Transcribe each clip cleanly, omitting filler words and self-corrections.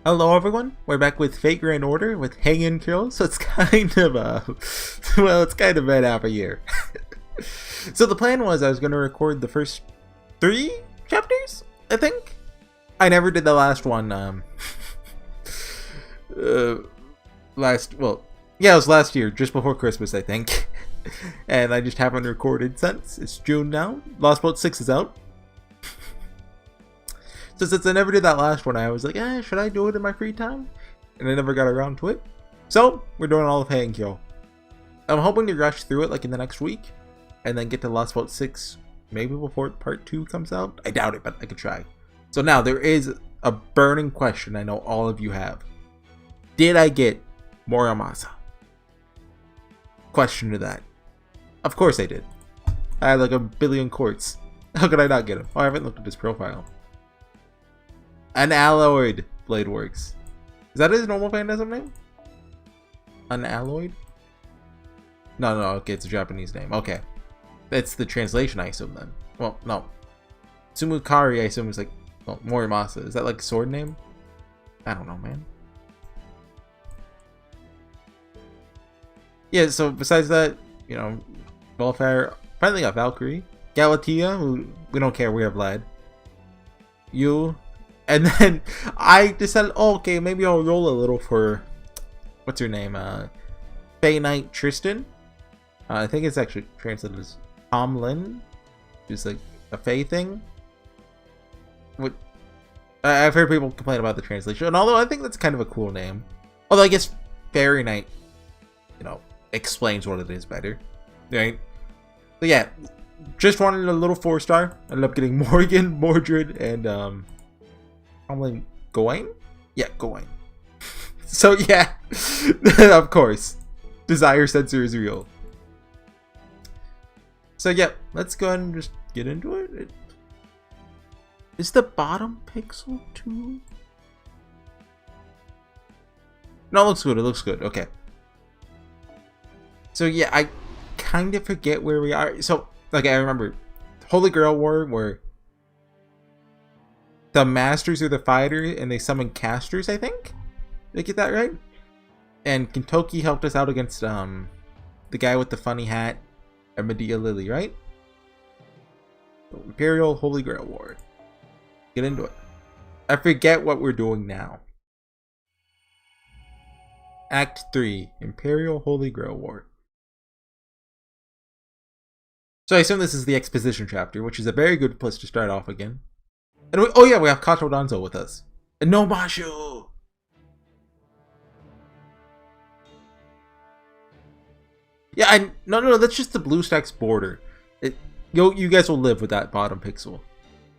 Hello everyone, we're back with Fate Grand Order with Heian-Kyo, so it's kind of well, it's kind of been half a year. So the plan was I was going to record the first 3 chapters, I think? I never did the last one, it was last year, just before Christmas, I think. And I just haven't recorded since. It's June now, Lost Boat 6 is out. So since I never did that last one, I was like, should I do it in my free time? And I never got around to it. So, we're doing all of Heian-Kyo. I'm hoping to rush through it like in the next week. And then get to Lost Boat 6, maybe before part 2 comes out. I doubt it, but I could try. So now, there is a burning question I know all of you have. Did I get Muramasa? Question to that. Of course I did. I had like a billion quartz. How could I not get him? Oh, I haven't looked at his profile. Unalloyed Blade Works. Is that his normal Phantasm name? Unalloyed? No, okay, it's a Japanese name. Okay. That's the translation, I assume, then. Well, no. Tsumukari, I assume, is like, well, Morimasa. Is that like a sword name? I don't know, man. Yeah, so besides that, you know, Welfare, finally got Valkyrie. Galatea, who we don't care, we have Vlad. You. And then I decided, oh, okay, maybe I'll roll a little for, what's her name? Fey Knight Tristan. I think it's actually translated as Tom Lin. Just like a Fey thing. What? I've heard people complain about the translation. And although I think that's kind of a cool name. Although I guess Fairy Knight, you know, explains what it is better. Right? But yeah, just wanted a little 4-star. Ended up getting Morgan, Mordred, and I'm Gawain? Yeah, Gawain. So yeah, of course, Desire Sensor is real. So yeah, let's go ahead and just get into it. Is the bottom pixel too? No, it looks good, it looks good, okay. So yeah, I kind of forget where we are. So, okay, I remember Holy Grail War, where the masters are the fighters and they summon casters, I think? Did I get that right? And Kentoki helped us out against the guy with the funny hat and Medea Lily, right? So, Imperial Holy Grail War. Get into it. I forget what we're doing now. Act 3, Imperial Holy Grail War. So I assume this is the Exposition chapter, which is a very good place to start off again. And oh yeah, we have Kato Danzo with us. And no Mashu! Yeah, no, that's just the BlueStacks border. You guys will live with that bottom pixel.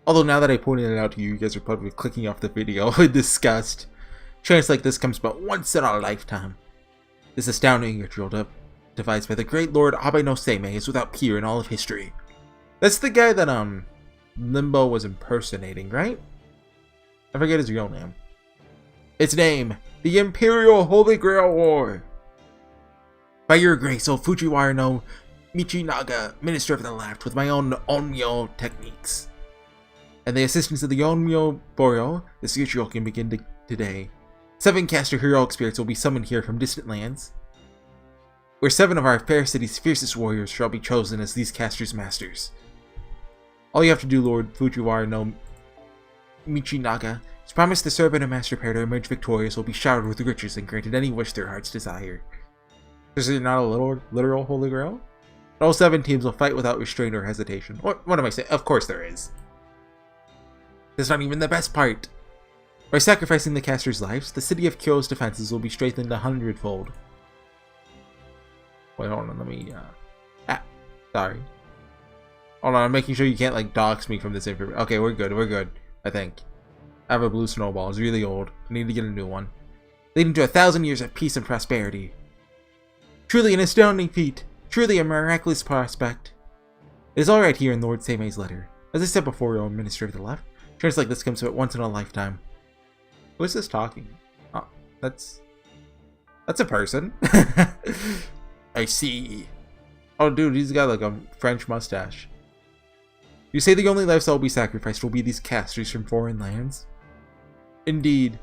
Although now that I pointed it out to you, you guys are probably clicking off the video in disgust. Chance like this comes about once in a lifetime. This astounding and drilled up device by the great Lord Abe no Seimei is without peer in all of history. That's the guy that Limbo was impersonating, right? I forget his real name. Its name, the Imperial Holy Grail War. By your grace, O Fujiwara no Michinaga, Minister of the Left, with my own Onmyo techniques. And the assistance of the Onmyo Borio, the Sushio can begin today. 7 caster heroic spirits will be summoned here from distant lands, where 7 of our fair city's fiercest warriors shall be chosen as these casters' masters. All you have to do, Lord Fujiwara no Michinaga, is promise the servant and master pair to emerge victorious will be showered with riches and granted any wish their hearts desire. Is there not a literal Holy Grail? All 7 teams will fight without restraint or hesitation. What am I saying? Of course there is. That's not even the best part. By sacrificing the casters' lives, the city of Kyo's defenses will be strengthened 100-fold. Wait, hold on, let me, sorry. Hold on, I'm making sure you can't, like, dox me from this information. Okay, we're good, I think. I have a blue snowball, it's really old. I need to get a new one. Leading to 1,000 years of peace and prosperity. Truly an astounding feat. Truly a miraculous prospect. It is alright here in Lord Seimei's letter. As I said before, your own Minister of the Left, chance like this comes about once in a lifetime. Who is this talking? Oh, that's a person. I see. Oh, dude, he's got like a French mustache. You say the only lives that will be sacrificed will be these casters from foreign lands? Indeed.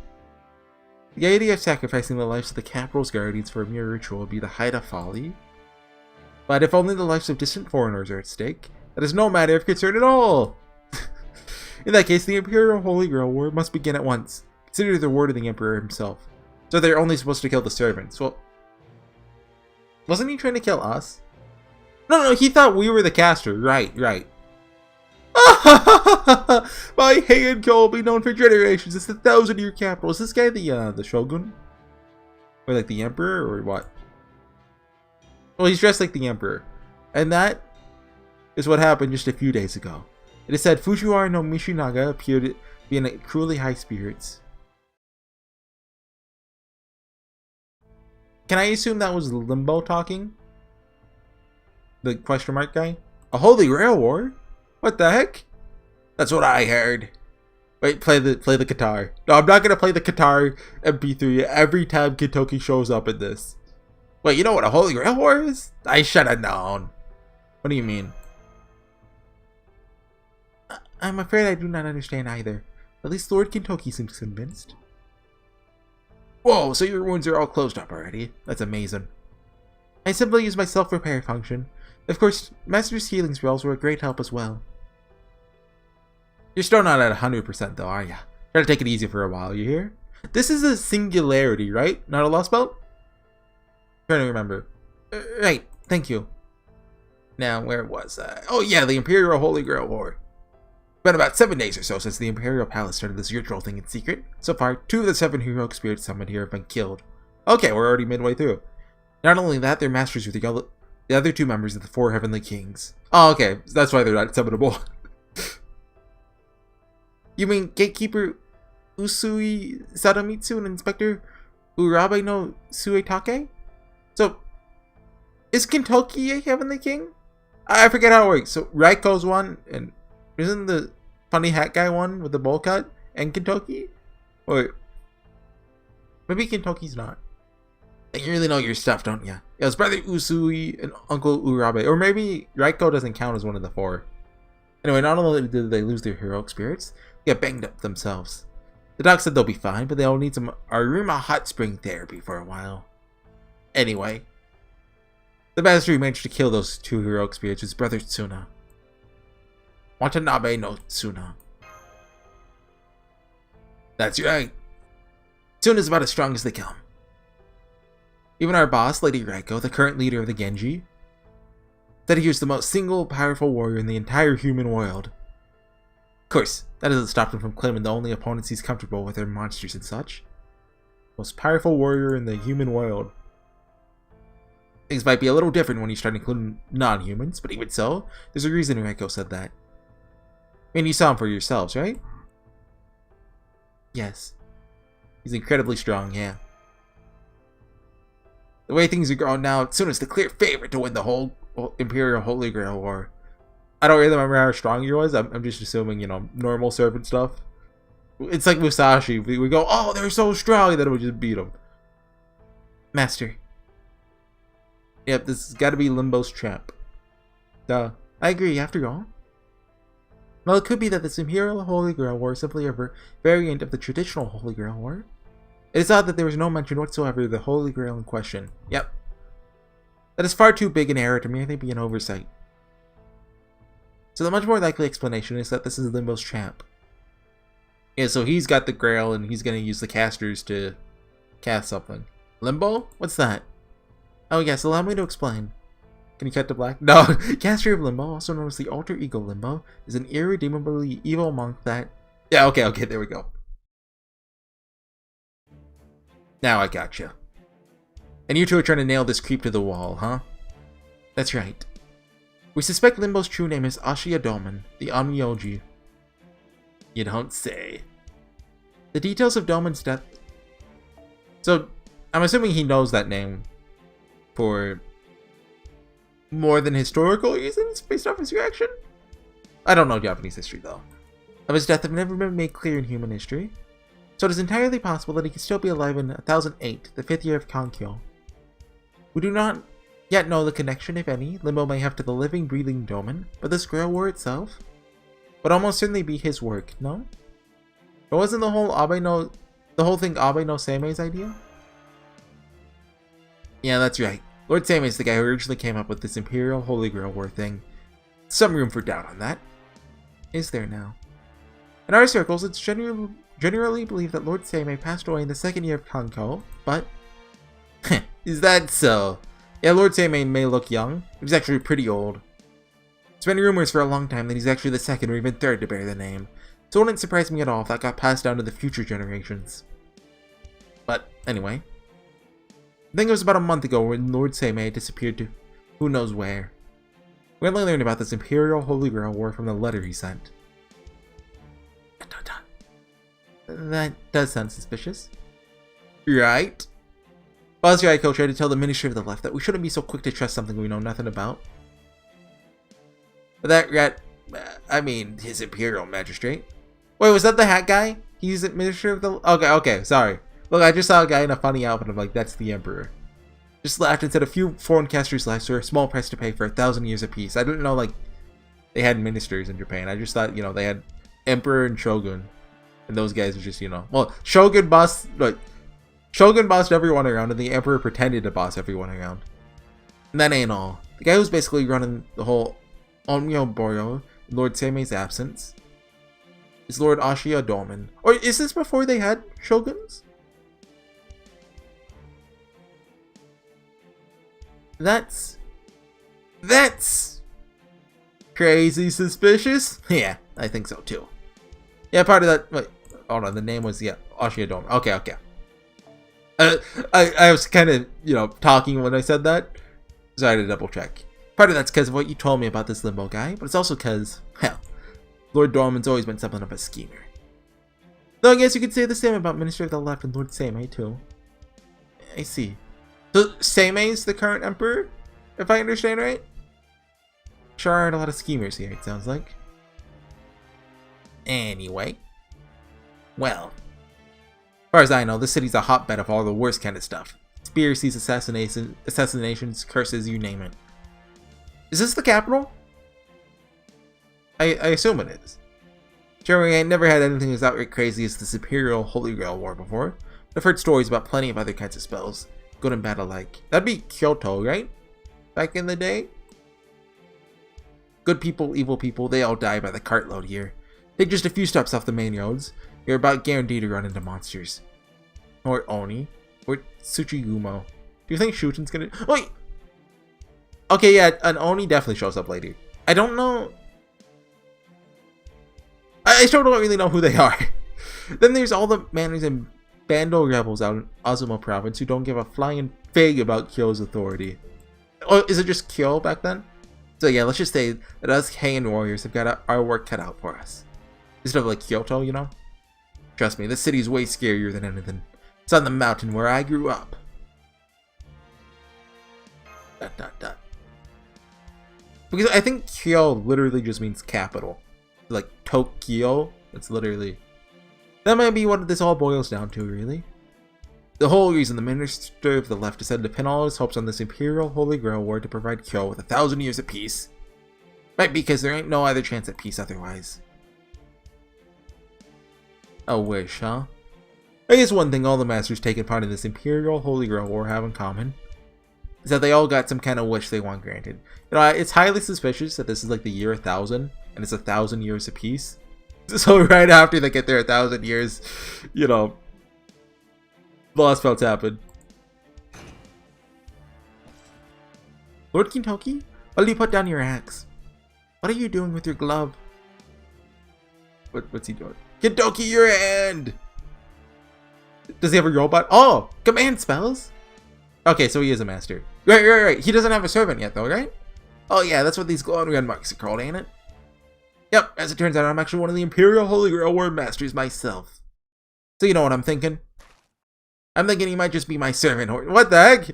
The idea of sacrificing the lives of the capital's guardians for a mere ritual would be the height of folly. But if only the lives of distant foreigners are at stake, that is no matter of concern at all! In that case, the Imperial Holy Grail War must begin at once. Consider the word of the Emperor himself. So they're only supposed to kill the servants. Well, wasn't he trying to kill us? No, he thought we were the caster. Right. My Heian-Kyo will be known for generations. It's the 1,000-year capital. Is this guy the shogun? Or like the emperor, or what? Well, he's dressed like the emperor. And that is what happened just a few days ago. It is said Fujiwara no Mishinaga appeared to be in cruelly high spirits. Can I assume that was Limbo talking? The question mark guy? A Holy Grail War? What the heck? That's what I heard. Wait, play the guitar. No, I'm not gonna play the guitar MP3 every time Kintoki shows up in this. Wait, you know what a Holy Grail War is? I should have known. What do you mean? I'm afraid I do not understand either. At least Lord Kintoki seems convinced. Whoa, so your wounds are all closed up already. That's amazing. I simply use my self-repair function. Of course, Master's healing spells were a great help as well. You're still not at 100% though, are ya? Try to take it easy for a while, you hear? This is a singularity, right? Not a lost belt? I'm trying to remember. Right, thank you. Now, where was I? Oh yeah, the Imperial Holy Grail War. It's been about 7 days or so since the Imperial Palace started this ritual thing in secret. So far, 2 of the 7 heroic spirits summoned here have been killed. Okay, we're already midway through. Not only that, they're masters with the other 2 members of the 4 Heavenly Kings. Oh, okay, that's why they're not summonable. You mean Gatekeeper Usui Sadamitsu and Inspector Urabe no Suetake? So, is Kintoki a Heavenly King? I forget how it works. So, Raiko's one, and isn't the funny hat guy one with the bowl cut? And Kintoki? Or maybe Kintoki's not. You really know your stuff, don't ya? Yeah, his brother Usui and Uncle Urabe. Or maybe Raiko doesn't count as one of the 4. Anyway, not only did they lose their heroic spirits, they got banged up themselves. The doc said they'll be fine, but they'll need some Arima hot spring therapy for a while. Anyway, the master managed to kill those 2 heroic spirits, his brother Tsuna. Watanabe no Tsuna. That's right. Tsuna's about as strong as they come. Even our boss, Lady Raiko, the current leader of the Genji, said he was the most single powerful warrior in the entire human world. Of course, that doesn't stop him from claiming the only opponents he's comfortable with are monsters and such. Most powerful warrior in the human world. Things might be a little different when you start including non-humans, but even so, there's a reason Raiko said that. I mean, you saw him for yourselves, right? Yes. He's incredibly strong, yeah. The way things are going now, Tsuna's the clear favorite to win the whole Imperial Holy Grail War. I don't really remember how strong he was. I'm just assuming, you know, normal servant stuff. It's like Musashi. We go, oh, they're so strong, then we just beat them. Master. Yep, this has got to be Limbo's trap. Duh. I agree, after all. Well, it could be that this Imperial Holy Grail War is simply a variant of the traditional Holy Grail War. It is odd that there was no mention whatsoever of the Holy Grail in question. Yep. That is far too big an error to merely be an oversight. So the much more likely explanation is that this is Limbo's trap. Yeah, so he's got the Grail and he's going to use the casters to cast something. Limbo? What's that? Oh yes, allow me to explain. Can you cut to black? No! Caster of Limbo, also known as the Alter Ego Limbo, is an irredeemably evil monk that... Yeah, okay, there we go. Now I gotcha. And you 2 are trying to nail this creep to the wall, huh? That's right. We suspect Limbo's true name is Ashiya Doman, the Onmyoji. You don't say. The details of Doman's death... So, I'm assuming he knows that name for more than historical reasons based off his reaction? I don't know Japanese history though. Of his death have never been made clear in human history, so it is entirely possible that he could still be alive in 1008, the 5th year of Heian-Kyo. We do not yet know the connection, if any, Limbo may have to the living, breathing Doman, but this Grail War itself would almost certainly be his work, no? But wasn't the whole Abe no The whole thing Abe no Seimei's idea? Yeah, that's right. Lord Seimei's the guy who originally came up with this Imperial Holy Grail War thing. Some room for doubt on that. Is there now? In our circles, it's generally believed that Lord Seimei passed away in the second year of Heian-Kyo, but... is that so? Yeah, Lord Seimei may look young, but he's actually pretty old. There's been rumors for a long time that he's actually the second or even third to bear the name, so it wouldn't surprise me at all if that got passed down to the future generations. But, anyway. I think it was about a month ago when Lord Seimei disappeared to who knows where. We only learned about this Imperial Holy Grail War from the letter he sent. That does sound suspicious. Right? Boss Yaiko tried to tell the Ministry of the Left that we shouldn't be so quick to trust something we know nothing about. But that rat... I mean, his Imperial Magistrate. Wait, was that the hat guy? He's the Minister of the... Okay, sorry. Look, I just saw a guy in a funny outfit. I'm like, that's the Emperor. Just laughed and said a few foreign casters' lives were a small price to pay for 1,000 years of peace. I didn't know, like, they had ministers in Japan. I just thought, you know, they had Emperor and Shogun. And those guys are just, you know... Well, Shogun bossed everyone around, and the Emperor pretended to boss everyone around. And that ain't all. The guy who's basically running the whole Onmyo Boro in Lord Seimei's absence is Lord Ashiya Domin. Or is this before they had shoguns? That's crazy suspicious. Yeah, I think so too. Yeah, part of that. Wait, hold on. The name was Ashiya Domin. Okay. I was kind of, you know, talking when I said that, so I had to double check. Part of that's because of what you told me about this Limbo guy, but it's also because, hell, Lord Dorman's always been something of a schemer. Though I guess you could say the same about Minister of the Left and Lord Seimei too. I see. So Seimei's the current emperor, if I understand right? Sure aren't a lot of schemers here, it sounds like. Anyway. Well. As far as I know, this city's a hotbed of all the worst kind of stuff. Conspiracies, assassinations, curses, you name it. Is this the capital? I assume it is. Sure, we ain't never had anything as outright crazy as this Imperial Holy Grail War before. I've heard stories about plenty of other kinds of spells, good and bad alike. That'd be Kyoto, right? Back in the day? Good people, evil people, they all die by the cartload here. Take just a few steps off the main roads, you're about guaranteed to run into monsters. Or Oni. Or Tsuchigumo. Do you think Shuten's gonna... Wait! Okay, yeah, an Oni definitely shows up later. I don't know... I still don't really know who they are. Then there's all the manners and Bando rebels out in Azuma province who don't give a flying fig about Kyo's authority. Or is it just Kyo back then? So yeah, let's just say that us Heian warriors have got our work cut out for us. Instead of like Kyoto, you know? Trust me, this city's way scarier than anything. It's on the mountain where I grew up. ... Because I think Kyo literally just means capital. Like Tokyo, it's literally... That might be what this all boils down to, really. The whole reason the Minister of the Left decided to pin all his hopes on this Imperial Holy Grail War to provide Kyo with 1,000 years of peace might be because there ain't no other chance at peace otherwise. A wish, huh? I guess one thing all the masters taking part in this Imperial Holy Grail War have in common is that they all got some kind of wish they want granted. You know, it's highly suspicious that this is like the year 1000 and it's 1,000 years of peace. So right after they get their 1,000 years, you know, lost spells happen. Lord Kintoki, why do you put down your axe? What are you doing with your glove? What's he doing? Kintoki, your hand! Does he have a robot? Oh! Command spells? Okay, so he is a master. Right. He doesn't have a servant yet, though, right? Oh yeah, that's what these glowing red marks are called, ain't it? Yep, as it turns out, I'm actually one of the Imperial Holy Grail War Masters myself. So you know what I'm thinking? I'm thinking he might just be my servant. What the heck?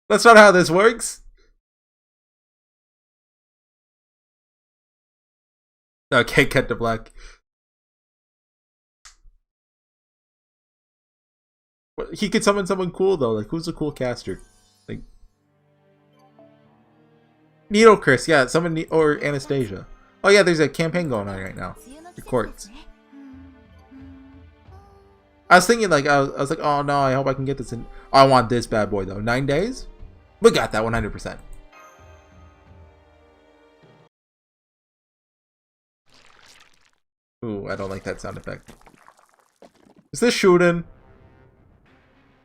That's not how this works. Okay, cut to black. He could summon someone cool though. Like, who's a cool caster? Like Needle Chris, yeah, someone or Anastasia. Oh yeah, there's a campaign going on right now. The courts. I was thinking like, I was like, oh no, I hope I can get this in. Oh, I want this bad boy though. 9 days? We got that 100%. Ooh, I don't like that sound effect. Is this shooting?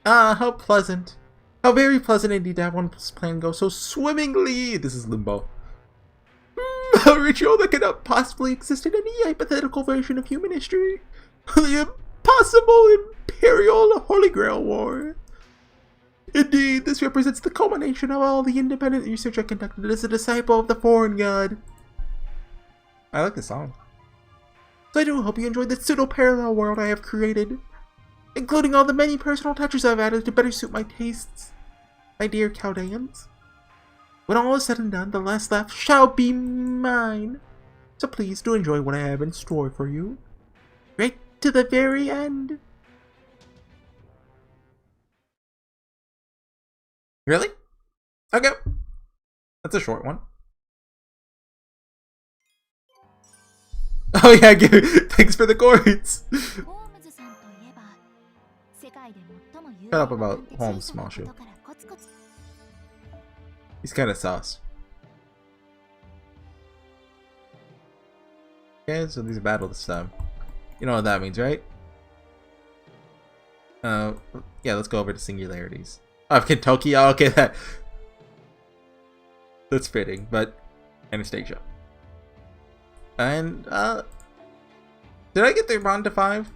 Ah, how pleasant. How very pleasant indeed to have one's plan go so swimmingly. This is Limbo. A ritual that cannot possibly exist in any hypothetical version of human history. The impossible Imperial Holy Grail War. Indeed, this represents the culmination of all the independent research I conducted as a disciple of the foreign god. I like the song. So I do hope you enjoyed the pseudo-parallel world I have created, including all the many personal touches I've added to better suit my tastes, my dear Chaldeans. When all is said and done, the last laugh shall be mine. So please do enjoy what I have in store for you, right to the very end. Really? Okay. That's a short one. Oh yeah, thanks for the coins. Shut up about Holmes, small shoe. He's kind of sus. Okay, so these are battle this time. You know what that means, right? Yeah, let's go over to singularities. Oh, Kentucky. Oh, okay, that's fitting, but Anastasia. And did I get the Ron to 5?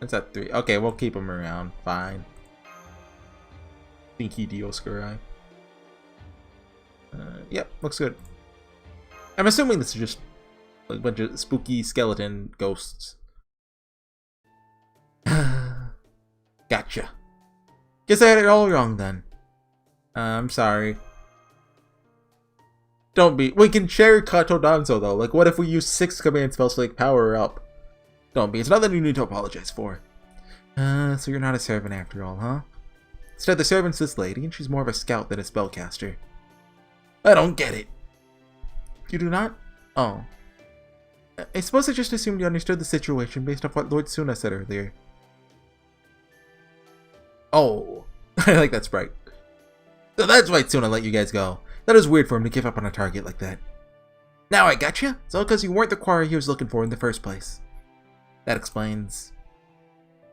It's at 3. Okay, we'll keep him around. Fine. Stinky Sakurai. Yep, looks good. I'm assuming this is just like a bunch of spooky skeleton ghosts. Gotcha. Guess I had it all wrong then. I'm sorry. Don't be. We can share Kato Danzo though. Like, what if we use 6 command spells to like power her up? Don't be. It's nothing you need to apologize for. So you're not a servant after all, huh? Instead, the servant's this lady, and she's more of a scout than a spellcaster. I don't get it. You do not? Oh. I suppose I just assumed you understood the situation based off what Lord Suna said earlier. Oh. I like that sprite. So that's why Suna let you guys go. That is weird for him to give up on a target like that. Now I gotcha. It's all because you weren't the quarry he was looking for in the first place. That explains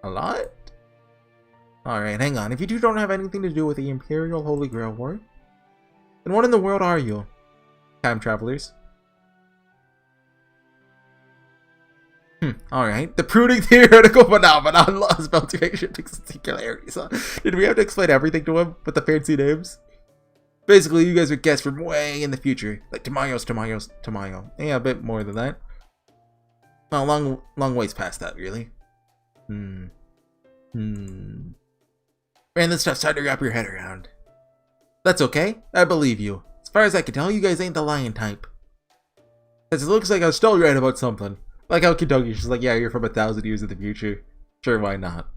a lot? Alright, hang on. If you two don't have anything to do with the Imperial Holy Grail War, then what in the world are you? Time travelers. Alright. The pruning theoretical phenomenon laws about duration singularities. Did we have to explain everything to him with the fancy names? Basically, you guys are guests from way in the future. Like Tamayo. Yeah, a bit more than that. Well, long ways past that, really. Man, this stuff's hard to wrap your head around. That's okay. I believe you. As far as I can tell, you guys ain't the lion type. Because it looks like I was still right about something. Like how Kentucky's just like, yeah, you're from 1,000 years in the future. Sure, why not?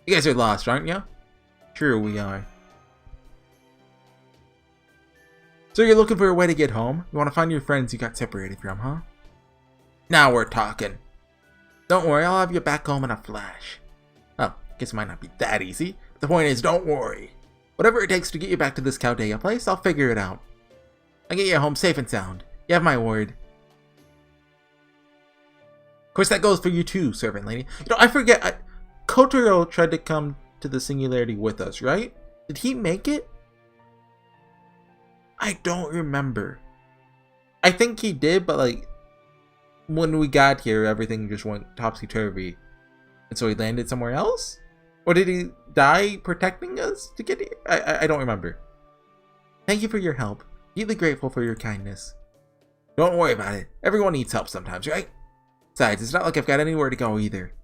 You guys are lost, aren't you? Sure, we are. So you're looking for a way to get home? You want to find your friends you got separated from, huh? Now we're talking. Don't worry, I'll have you back home in a flash. Oh, guess it might not be that easy. But the point is, don't worry. Whatever it takes to get you back to this Chaldea place, I'll figure it out. I'll get you home safe and sound. You have my word. Of course, that goes for you too, servant lady. You know, I forget. Kotaro tried to come to the singularity with us, right? Did he make it? I don't remember. I think he did, but like, when we got here, everything just went topsy-turvy. And so he landed somewhere else? Or did he die protecting us to get here? I don't remember. Thank you for your help. Deeply grateful for your kindness. Don't worry about it. Everyone needs help sometimes, right? Besides, it's not like I've got anywhere to go either.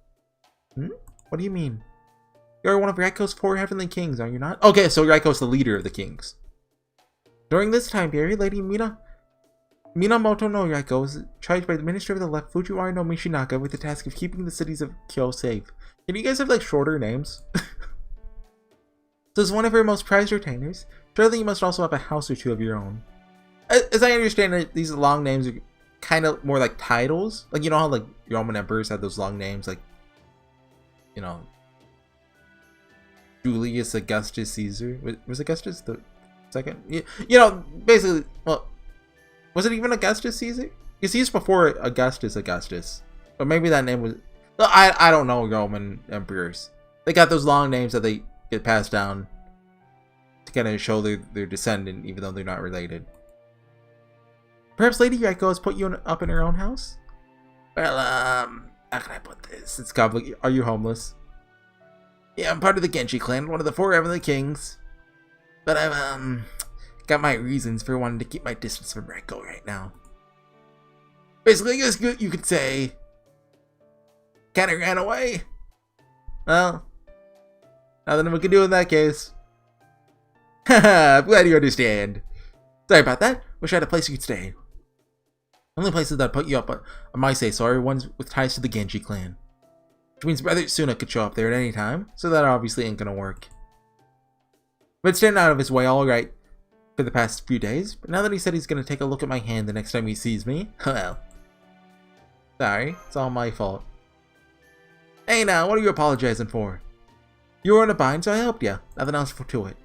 What do you mean? You're one of Raiko's 4 heavenly kings, are you not? Okay, so Raiko's the leader of the kings. During this time period, Lady Minamoto no Raiko was charged by the Minister of the Left, Fujiwara no Mishinaka, with the task of keeping the cities of Kyo safe. Can you guys have like shorter names? So as one of her most prized retainers, surely you must also have a house or two of your own. As I understand it, these long names kind of more like titles. Like, you know how like Roman emperors had those long names, like, you know, Julius Augustus Caesar. Was Augustus the second? You know, basically, well, was it even Augustus Caesar? Because he's before Augustus. But maybe that name was... Well, I don't know Roman emperors. They got those long names that they get passed down to kind of show their descendant, even though they're not related. Perhaps Lady Reiko has put you up in her own house? Well, how can I put this? It's complicated. Are you homeless? Yeah, I'm part of the Genji clan, one of the 4 Heavenly Kings. But I've, got my reasons for wanting to keep my distance from Reiko right now. Basically, I guess you could say, kinda ran away. Well, nothing we can do in that case. Haha, I'm glad you understand. Sorry about that. Wish I had a place you could stay. Only places that put you up on my say-so are ones with ties to the Genji clan. Which means Brother Suna could show up there at any time, so that obviously ain't gonna work. But staying out of his way alright for the past few days, but now that he said he's gonna take a look at my hand the next time he sees me, well. Sorry, it's all my fault. Hey now, what are you apologizing for? You were in a bind, so I helped you. Nothing else to it.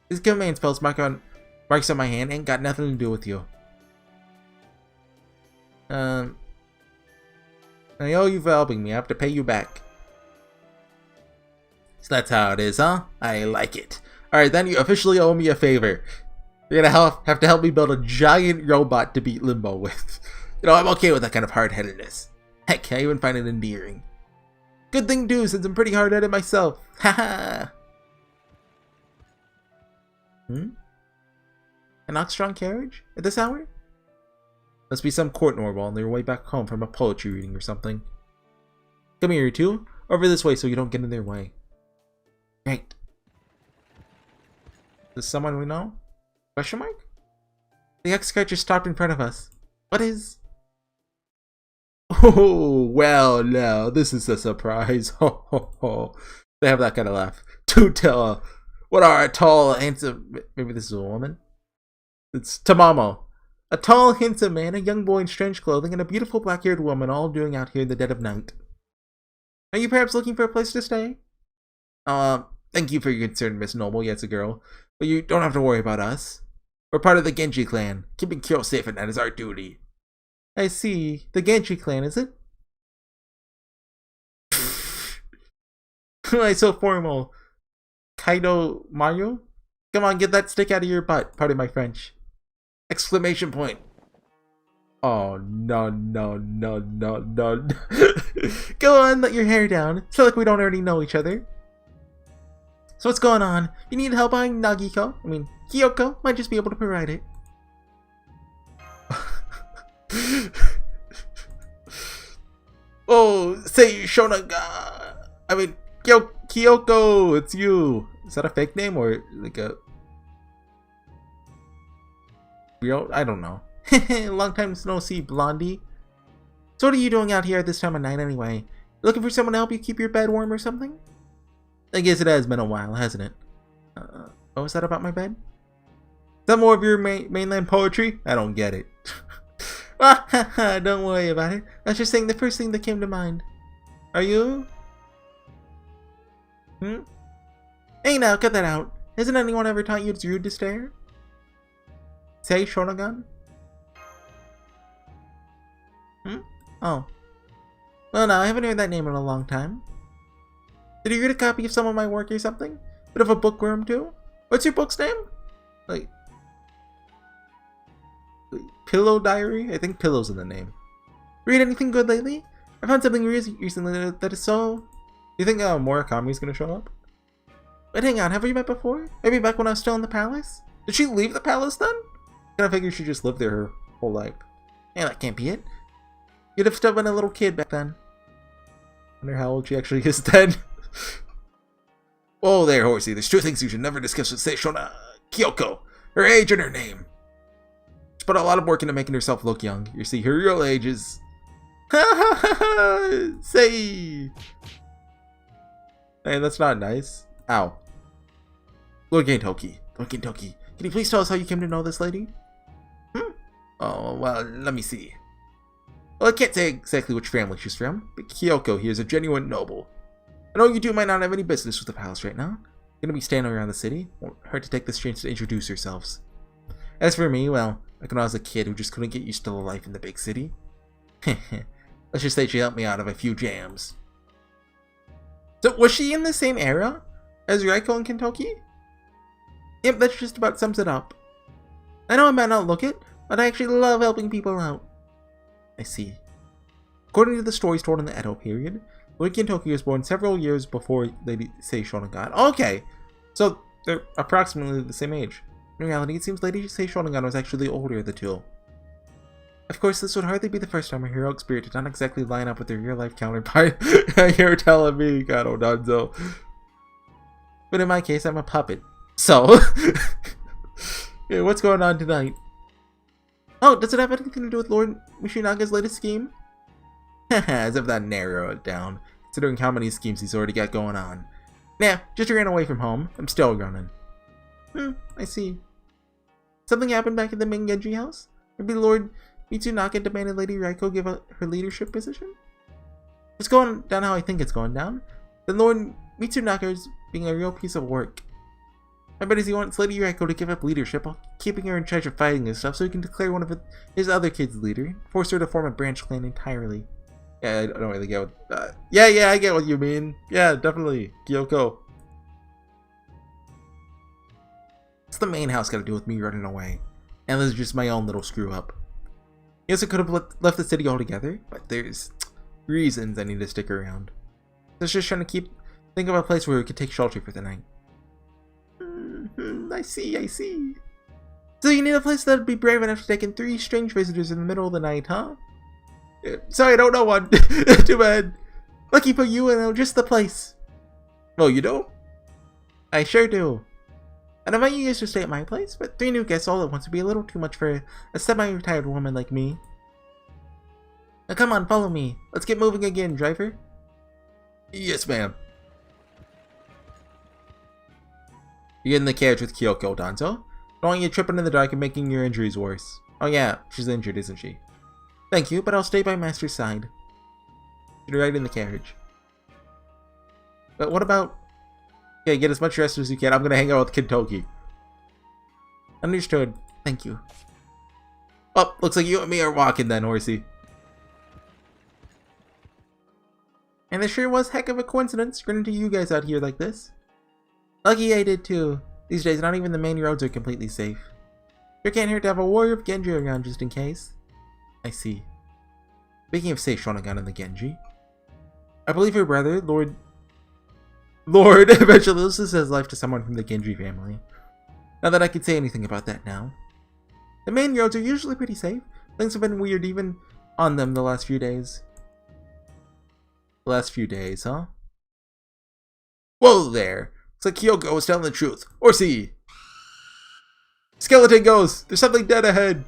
These command spells marks on my hand ain't got nothing to do with you. I owe you for helping me. I have to pay you back. So that's how it is, huh? I like it. Alright, then you officially owe me a favor. You're gonna have to help me build a giant robot to beat Limbo with. You know, I'm okay with that kind of hard-headedness. Heck, I even find it endearing. Good thing to do, since I'm pretty hard-headed myself. Haha. An Oxtron carriage? At this hour? Must be some court normal on their way back home from a poetry reading or something. Come here, you two. Over this way so you don't get in their way. Right. Is this someone we know? Question mark? The X-Card just stopped in front of us. What is... Oh, well, now, this is a surprise. Ho, ho, ho. They have that kind of laugh. Do tell. What are a tall, handsome... Maybe this is a woman? It's Tamamo. A tall, handsome man, a young boy in strange clothing, and a beautiful black-haired woman all doing out here in the dead of night. Are you perhaps looking for a place to stay? Thank you for your concern, Miss Noble. Yes, a girl. But you don't have to worry about us. We're part of the Genji clan. Keeping Kyo safe at night is our duty. I see. The Genji clan, is it? Why so formal? Kaido Mario? Come on, get that stick out of your butt. Pardon my French. Exclamation point. Oh, no, no, no, no, no. Go on, let your hair down. It's not like we don't already know each other. So what's going on? You need help buying Kyoko might just be able to provide it. Oh, say Shonaga. Kyoko, it's you. Is that a fake name or like a real? I don't know. Long time no see, Blondie. So what are you doing out here at this time of night anyway? Looking for someone to help you keep your bed warm or something? I guess it has been a while, hasn't it? What was that about my bed? Is that more of your mainland poetry? I don't get it. Don't worry about it. I was just saying the first thing that came to mind. Are you? Hey now, cut that out. Hasn't anyone ever taught you it's rude to stare? Say Shonagan? Oh. Well, no, I haven't heard that name in a long time. Did you read a copy of some of my work or something? Bit of a bookworm too? What's your book's name? Like Pillow Diary? I think Pillow's in the name. Read anything good lately? I found something recently that is so... Do you think Murakami's gonna show up? Wait, hang on, have we met before? Maybe back when I was still in the palace? Did she leave the palace then? I figured she just lived there her whole life. Yeah, that can't be it. You'd have still been a little kid back then. Wonder how old she actually is then. Whoa there, Horsey. There's two things you should never discuss with Seishona Kyoko. Her age and her name. She put a lot of work into making herself look young. You see, her real age is... Say... Hey, that's not nice. Ow. Lord Gentoki. Lord Gentoki. Can you please tell us how you came to know this lady? Oh, well, let me see. Well, I can't say exactly which family she's from, but Kyoko here is a genuine noble. I know you two might not have any business with the palace right now. You're gonna be standing around the city. Won't hurt to take this chance to introduce yourselves. As for me, well, like when I was a kid who just couldn't get used to the life in the big city. Let's just say she helped me out of a few jams. So, was she in the same era as Raiko and Kintoki? Yep, that just about sums it up. I know I might not look it, but I actually love helping people out. I see. According to the stories told in the Edo period, Lord Kintoki was born several years before Lady Sei Shonagon. Okay, so they're approximately the same age. In reality, it seems Lady Sei Shonagon was actually the older of the two. Of course, this would hardly be the first time her heroic spirit did not exactly line up with their real-life counterpart. You're telling me, God, Danzo. But in my case, I'm a puppet. So, yeah, what's going on tonight? Oh, does it have anything to do with Lord Mishinaga's latest scheme? As if that narrowed it down, considering how many schemes he's already got going on. Nah, just ran away from home. I'm still running. I see. Something happened back at the main Genji house? Maybe Lord Mitsunaka demanded Lady Raiko give up her leadership position? If it's going down how I think it's going down, then Lord Mitsunaka is being a real piece of work. I bet he wants Lady Raiko to give up leadership while keeping her in charge of fighting and stuff so he can declare one of his other kids leader, force her to form a branch clan entirely. Yeah, I don't really get what... yeah, I get what you mean. Yeah, definitely. Kyoko. What's the main house got to do with me running away? And this is just my own little screw up. Yes, I could have left the city altogether, but there's reasons I need to stick around. So I was just trying to think of a place where we could take shelter for the night. I see. So you need a place that would be brave enough to take in 3 strange visitors in the middle of the night, huh? Sorry, I don't know one. Too bad. Lucky for you, I know just the place. Oh, you don't? I sure do. I'd invite you guys to stay at my place, but 3 new guests all at once would be a little too much for a semi-retired woman like me. Now come on, follow me. Let's get moving again, driver. Yes, ma'am. You get in the carriage with Kyoko, Danzo. Don't want you tripping in the dark and making your injuries worse. Oh yeah, she's injured, isn't she? Thank you, but I'll stay by Master's side. Get right in the carriage. But what about... Okay, get as much rest as you can. I'm gonna hang out with Kintoki. Understood. Thank you. Oh, looks like you and me are walking then, Horsey. And it sure was heck of a coincidence running into you guys out here like this. Lucky I did too. These days, not even the main roads are completely safe. Sure can't hurt to have a warrior of Genji around just in case. I see. Speaking of Sei Shonagon and the Genji, I believe her brother, Lord Evangelos, says life to someone from the Genji family. Not that I could say anything about that now. The main roads are usually pretty safe. Things have been weird even on them the last few days. Huh? Whoa there! Looks like Kyoko was telling the truth. Horsey! Skeleton ghost! There's something dead ahead!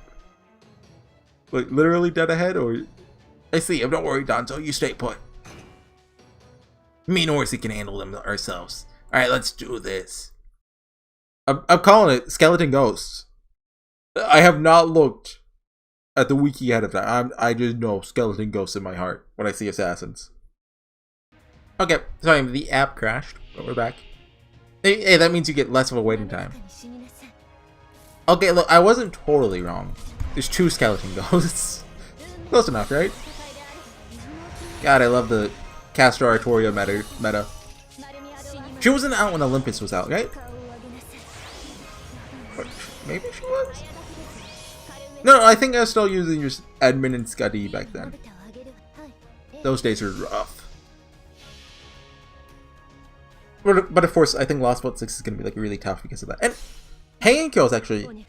Like, literally dead ahead, or... I see him, don't worry, Danzo, you stay put. Me and Horsey can handle them ourselves. Alright, let's do this. I'm calling it Skeleton Ghosts. I have not looked at the wiki ahead of time. I just know Skeleton Ghosts in my heart when I see assassins. Okay, sorry, the app crashed, but we're back. Hey, that means you get less of a waiting time. Okay, look, I wasn't totally wrong. There's 2 Skeleton Ghosts. Close enough, right? God, I love the Castor Artoria meta. She wasn't out when Olympus was out, right? Or maybe she was? No, I think I was still using just Edmund and Scuddy back then. Those days were rough. But of course, I think Lost Boat 6 is going to be like really tough because of that. And Heian-Kyo is actually...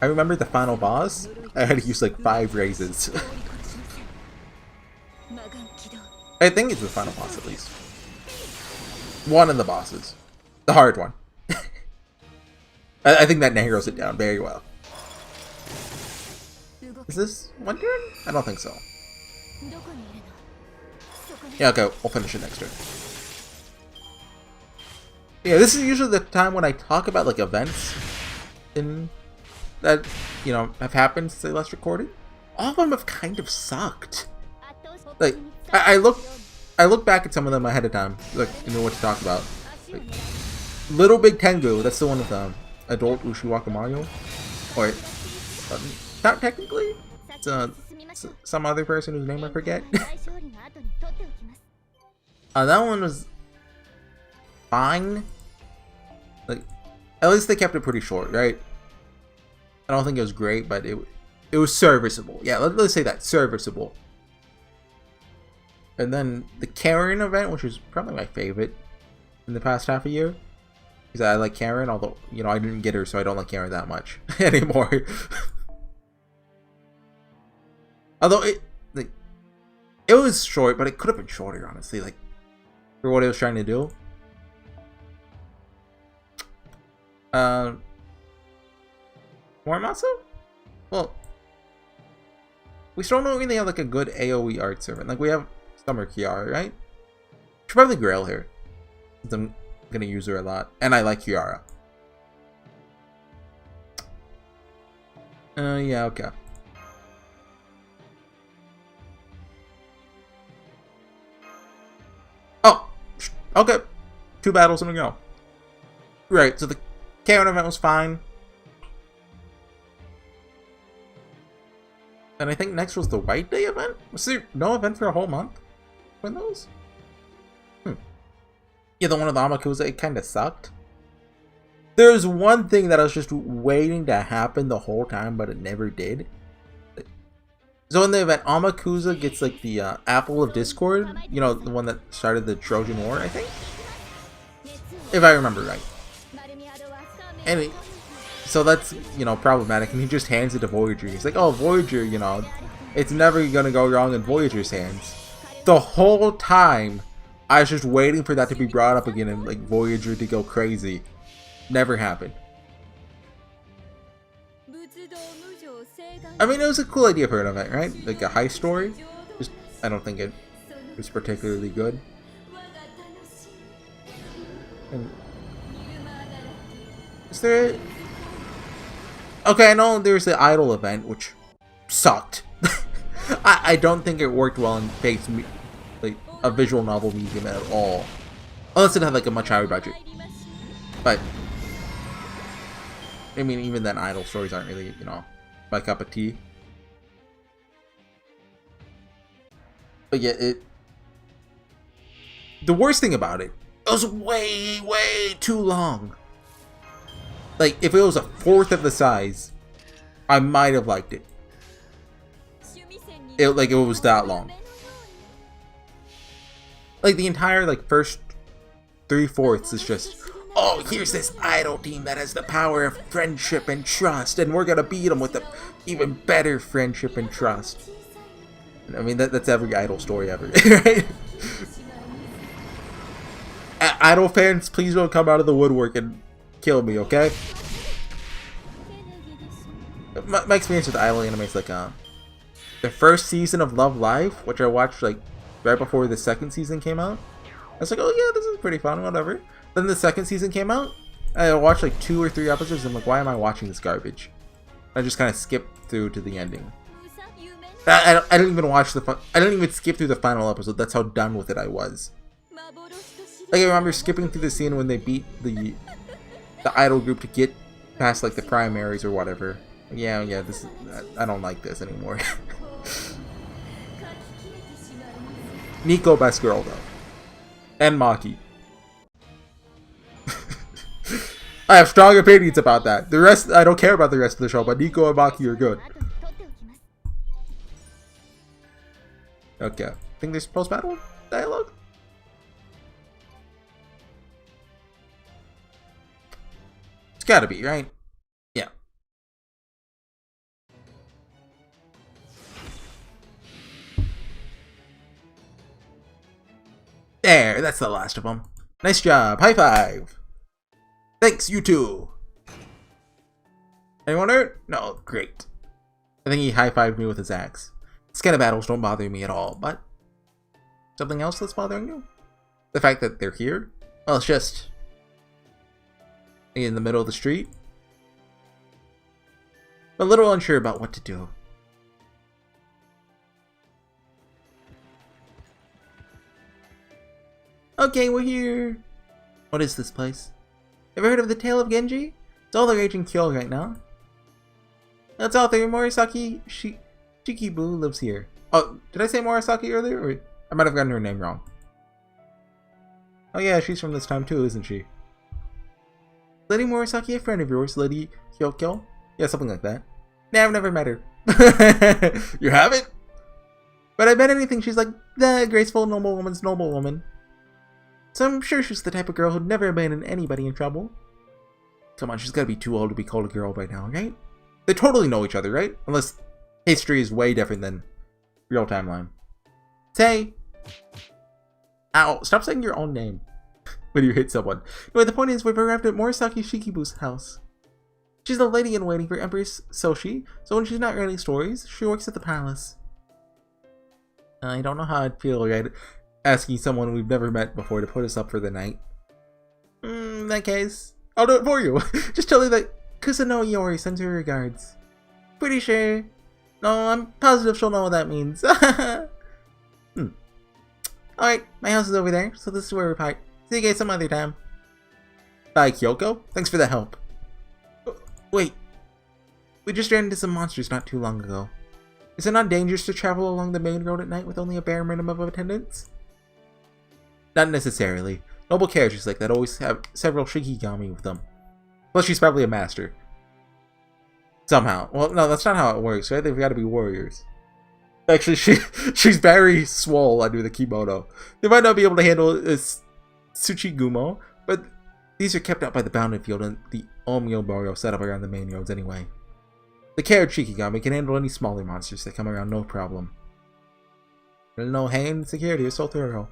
I remember the final boss, I had to use like 5 raises. I think it's the final boss at least. One of the bosses. The hard one. I think that narrows it down very well. Is this one turn? I don't think so. Yeah, okay, we'll finish it next turn. Yeah, this is usually the time when I talk about like events in that, you know, have happened since I last recorded. All of them have kind of sucked. Like, I look back at some of them ahead of time, like, you know what to talk about. Like, Little Big Tengu, that's the one with adult Ushiwaka Mario. Or, not technically. It's some other person whose name I forget. That one was fine. Like, at least they kept it pretty short, right? I don't think it was great, but it was serviceable. Yeah, let's say that, serviceable. And then the Karen event, which was probably my favorite in the past half a year. Because I like Karen, although, you know, I didn't get her, so I don't like Karen that much anymore. Although it was short, but it could have been shorter, honestly, like, for what it was trying to do. Morimasu? Well, we still don't really have like a good AoE art servant. Like, we have Summer Kiara, right? Should probably Grail here, since I'm gonna use her a lot, and I like Kiara. Yeah, okay. Oh, okay. 2 battles in a go. Right, so the Karen event was fine. And I think next was the White Day event? Was there no event for a whole month? When those? Yeah, the one with the Amakusa, it kind of sucked. There's one thing that I was just waiting to happen the whole time, but it never did. So in the event, Amakusa gets like the Apple of Discord. You know, the one that started the Trojan War, I think? If I remember right. And so that's, you know, problematic, and he just hands it to Voyager. He's like, oh, Voyager, you know, it's never gonna go wrong in Voyager's hands. The whole time, I was just waiting for that to be brought up again and, like, Voyager to go crazy. Never happened. I mean, it was a cool idea for an event, right? Like a heist story. Just, I don't think it was particularly good. And is there... Okay, I know there's the Idol event, which sucked. I don't think it worked well in like a visual novel medium at all. Unless it had like a much higher budget. But I mean, even then, Idol stories aren't really, you know, my cup of tea. But yeah, the worst thing about it was way too long. Like, if it was a fourth of the size, I might have liked it. Like, it was that long. Like, the entire, like, first 3/4 is just, oh, here's this idol team that has the power of friendship and trust, and we're gonna beat them with the even better friendship and trust. I mean, that's every idol story ever, right? Idol fans, please don't come out of the woodwork and kill me, okay? My experience with idol anime is like the first season of Love Live, which I watched like right before the second season came out. I was like, oh yeah, this is pretty fun, whatever. Then the second season came out. I watched like 2 or 3 episodes and I'm like, why am I watching this garbage? I just kind of skipped through to the ending. I didn't even watch I didn't even skip through the final episode. That's how done with it I was. Like, I remember skipping through the scene when they beat the idol group to get past like the primaries or whatever. Yeah, this is, I don't like this anymore. Nico, best girl though, and Maki. I have strong opinions about that. The rest, I don't care about the rest of the show, but Nico and Maki are good. Okay, I think there's post-battle dialogue. It's gotta be, right? Yeah. There, that's the last of them. Nice job. High five. Thanks, you too. Anyone hurt? No, great. I think he high-fived me with his axe. These kind of battles don't bother me at all, but something else that's bothering you? The fact that they're here? Well, it's just in the middle of the street. I'm a little unsure about what to do. Okay, we're here. What is this place? Ever heard of the Tale of Genji? It's all the rage in Kyo right now. That's author Morisaki Shikibu lives here. Oh, did I say Morisaki earlier? Or I might have gotten her name wrong. Oh yeah, she's from this time too, isn't she? Lady Morisaki, a friend of yours, Lady Heian-Kyo? Yeah, something like that. Nah, I've never met her. You haven't? But I bet anything she's like the graceful noble woman's noble woman. So I'm sure she's the type of girl who'd never abandon anybody in trouble. Come on, she's gotta be too old to be called a girl by now, right? They totally know each other, right? Unless history is way different than real timeline. Say! Ow, stop saying your own name when you hit someone. Anyway, the point is, we've arrived at Morisaki Shikibu's house. She's the lady-in-waiting for Empress Soshi, so when she's not writing stories, she works at the palace. I don't know how I'd feel, right? Asking someone we've never met before to put us up for the night. In that case, I'll do it for you. Just tell her that Kusano Iori sends her regards. Pretty sure. No, I'm positive she'll know what that means. Alright, my house is over there, so this is where we're parked. See you guys some other time. Bye, Kyoko. Thanks for the help. Wait. We just ran into some monsters not too long ago. Is it not dangerous to travel along the main road at night with only a bare minimum of attendants? Not necessarily. Noble characters like that always have several Shikigami with them. Plus, she's probably a master. Somehow. Well, no, that's not how it works, right? They've got to be warriors. Actually, she's very swole under the kimono. They might not be able to handle this Tsuchigumo, but these are kept out by the bounded field and the Omyo Boro set up around the main roads anyway. The carriage Shikigami can handle any smaller monsters that come around no problem. No Heian security is so thorough.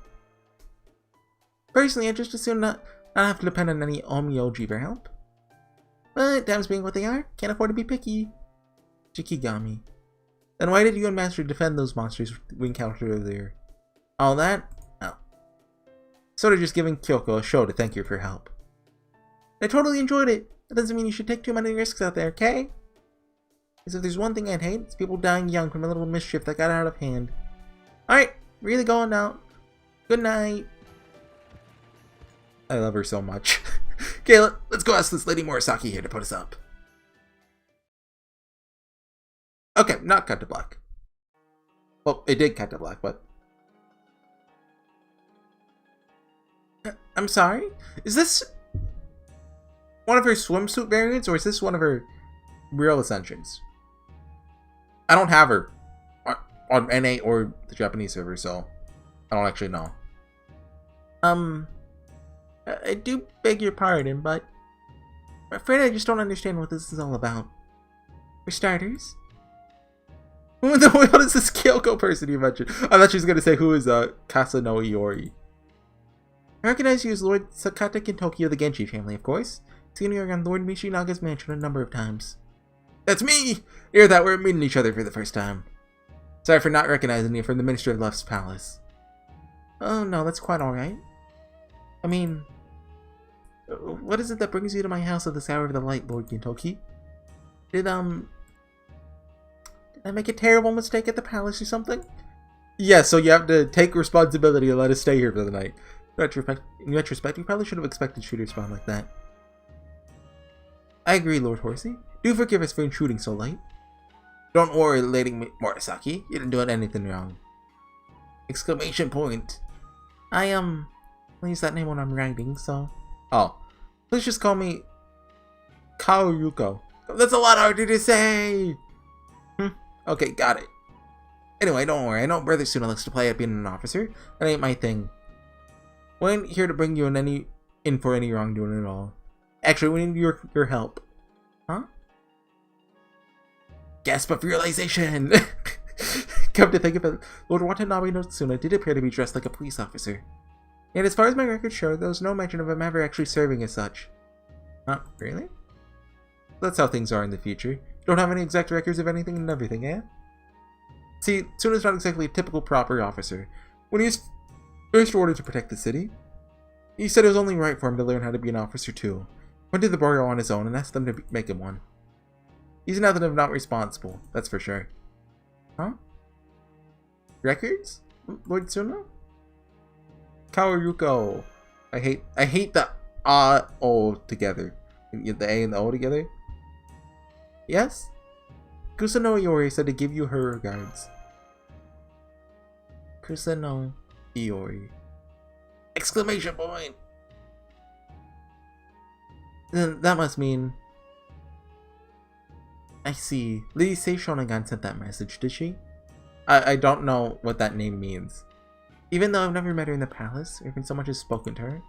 Personally, I just assume not have to depend on any Omyoji for help. But times being what they are, can't afford to be picky. Shikigami. Then why did you and Master defend those monsters we encountered earlier? All that? Oh. Sort of just giving Kyoko a show to thank her for her help. I totally enjoyed it. That doesn't mean you should take too many risks out there, okay? Because if there's one thing I'd hate, it's people dying young from a little mischief that got out of hand. Alright, really going now. Good night. I love her so much. Okay, let's go ask this Lady Morisaki here to put us up. Okay, not cut to black. Well, it did cut to black, but... I'm sorry? Is this one of her swimsuit variants, or is this one of her real ascensions? I don't have her on NA or the Japanese server, so I don't actually know. I do beg your pardon, but I'm afraid I just don't understand what this is all about. For starters, what is this Kyoko person you mentioned? I thought she was going to say who is Kasano Iori. I recognize you as Lord Sakata Kintoki of the Genji family, of course. Seen you around Lord Mishinaga's mansion a number of times. That's me! Hear that we're meeting each other for the first time. Sorry for not recognizing you from the Minister of Love's palace. Oh no, that's quite alright. I mean, what is it that brings you to my house at this hour of the light, Lord Kintoki? Did I make a terrible mistake at the palace or something? Yeah, so you have to take responsibility and let us stay here for the night. In retrospect, you probably should have expected you to respond like that. I agree, Lord Horsey. Do forgive us for intruding so late. Don't worry, Lady Morisaki. You didn't do anything wrong. Exclamation point. I'll use that name when I'm writing, so... Oh. Please just call me... Kaoruko. That's a lot harder to say! Okay, got it. Anyway, don't worry. I know Brother Suna likes to play at being an officer. That ain't my thing. We ain't here to bring you in for any wrongdoing at all. Actually, we need your help. Huh? Gasp of realization! Come to think of it, Lord Watanabe no Tsuna did appear to be dressed like a police officer. Yet as far as my records show, there was no mention of him ever actually serving as such. Huh? Really? That's how things are in the future. You don't have any exact records of anything and everything, eh? See, Tsuna's not exactly a typical proper officer. When he was first ordered to protect the city, he said it was only right for him to learn how to be an officer too. Went to the borough on his own and asked them to make him one. He's nothing if not responsible, that's for sure. Huh? Records? Lord Tsuna? Kaoruko. I hate the O together. The A and the O together. Yes? Kusano Iori said to give you her regards. Kusano Iori. Exclamation point! Then that must mean... I see. Lady Seishonagan sent that message, did she? I don't know what that name means. Even though I've never met her in the palace, or even so much as spoken to her.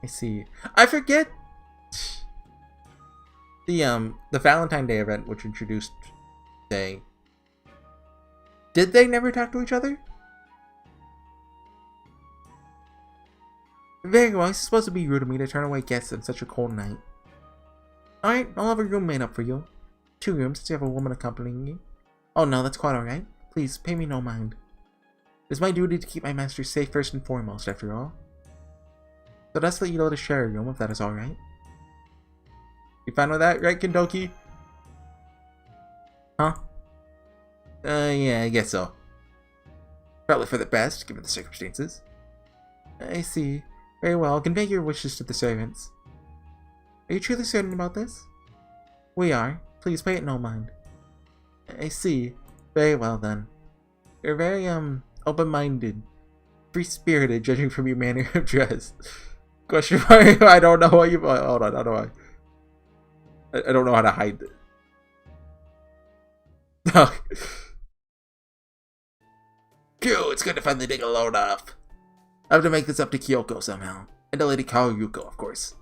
I see. I forget the Valentine Day event, which introduced Day. Did they never talk to each other? Very well, it's supposed to be rude of me to turn away guests on such a cold night. Alright, I'll have a room made up for you. 2 rooms, since you have a woman accompanying you. Oh no, that's quite alright. Please, pay me no mind. It is my duty to keep my master safe first and foremost, after all. So let's let you let us share a room, if that is alright. You fine with that, right, Kentoki? Huh? Yeah, I guess so. Probably for the best, given the circumstances. I see. Very well, convey your wishes to the servants. Are you truly certain about this? We are. Please pay it no mind. I see. Very well then. You're very, open-minded. Free-spirited, judging from your manner of dress. Question mark? I don't know what you... Hold on, how do I don't know how to hide it. Kyo, it's good to finally take a load off. I have to make this up to Kyoko somehow. And to Lady Kaoruko, of course.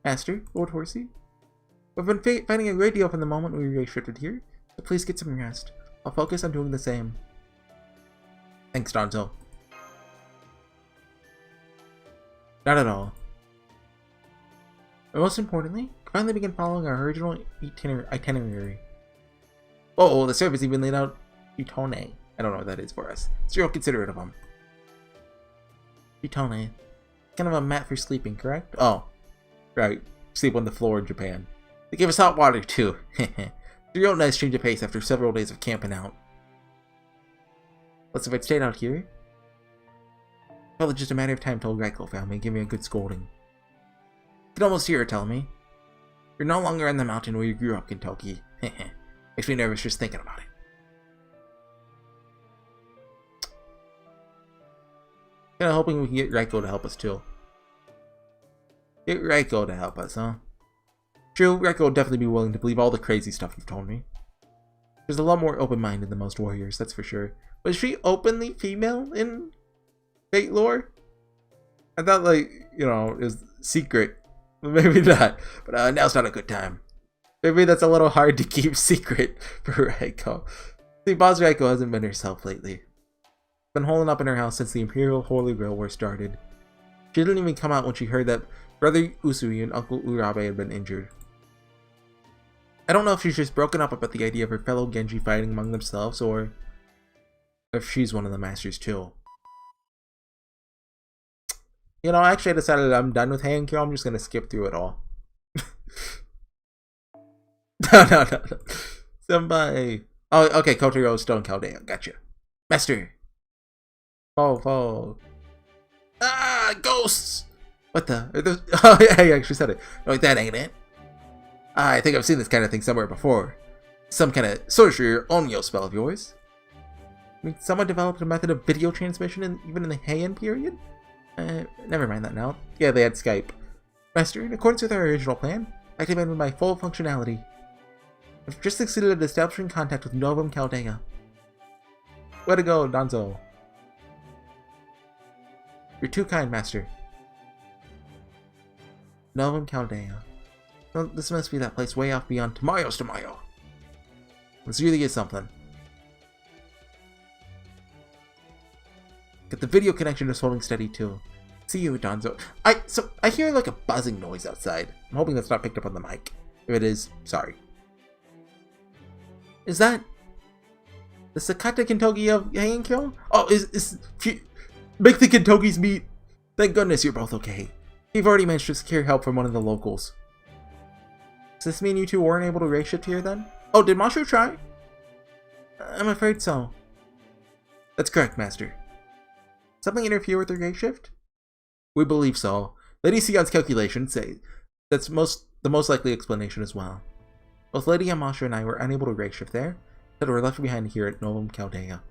Master, Lord Horsey? We've been finding a great deal from the moment we re-shifted here, so please get some rest. I'll focus on doing the same. Thanks, Danzo. Not at all. And most importantly, finally begin following our original itinerary. Oh, the service even laid out Utone. I don't know what that is for us. So you're considerate of them. Utone. Kind of a mat for sleeping, correct? Oh. Right. Sleep on the floor in Japan. They give us hot water, too. It's a real nice change of pace after several days of camping out. Plus, if I'd stayed out here, probably just a matter of time till Reiko found me and gave me a good scolding. I could almost hear her tell me, "You're no longer on the mountain where you grew up, Kentoki." Makes me nervous just thinking about it. Kinda hoping we can get Reiko to help us too. Get Reiko to help us, huh? True, Reiko will definitely be willing to believe all the crazy stuff you've told me. She's a lot more open-minded than most warriors, that's for sure. Was she openly female in Fate lore? I thought, like, you know, it was secret. Maybe not. But now's not a good time. Maybe that's a little hard to keep secret for Reiko. See, Boss Reiko hasn't been herself lately. Been holding up in her house since the Imperial Holy Grail War started. She didn't even come out when she heard that Brother Usui and Uncle Urabe had been injured. I don't know if she's just broken up about the idea of her fellow Genji fighting among themselves, or if she's one of the masters too. You know, actually I decided I'm done with Heian-Kyo. I'm just gonna skip through it all. No. Somebody. Oh, okay, Kotaro, Stone Caldea. Gotcha. Master. Oh. Ah, ghosts! What the? Oh, yeah, I actually said it. Like, that ain't it. I think I've seen this kind of thing somewhere before. Some kind of sorcery or onmyo spell of yours. I mean, someone developed a method of video transmission even in the Heian period? Never mind that now. Yeah, they had Skype. Master, in accordance with our original plan, I activated my full functionality. I've just succeeded at establishing contact with Novum Caldea. Way to go, Danzo. You're too kind, Master. Novum Caldea. Well, this must be that place way off beyond Tamayo's Tamayo. This really is something. Get the video connection just holding steady too. See you, Danzo. I hear like a buzzing noise outside. I'm hoping that's not picked up on the mic. If it is, sorry. Is that the Sakata Kentogi of Heian-Kyo? Oh, make the Kentogis meet. Thank goodness you're both okay. You've already managed to secure help from one of the locals. Does this mean you two weren't able to race shift here then? Oh, did Masho try? I'm afraid so. That's correct, Master. Something interfere with their gray shift? We believe so. Lady Sion's calculations say that's the most likely explanation as well. Both Lady Yamasha and I were unable to gray shift there, so we were left behind here at Novum Chaldea.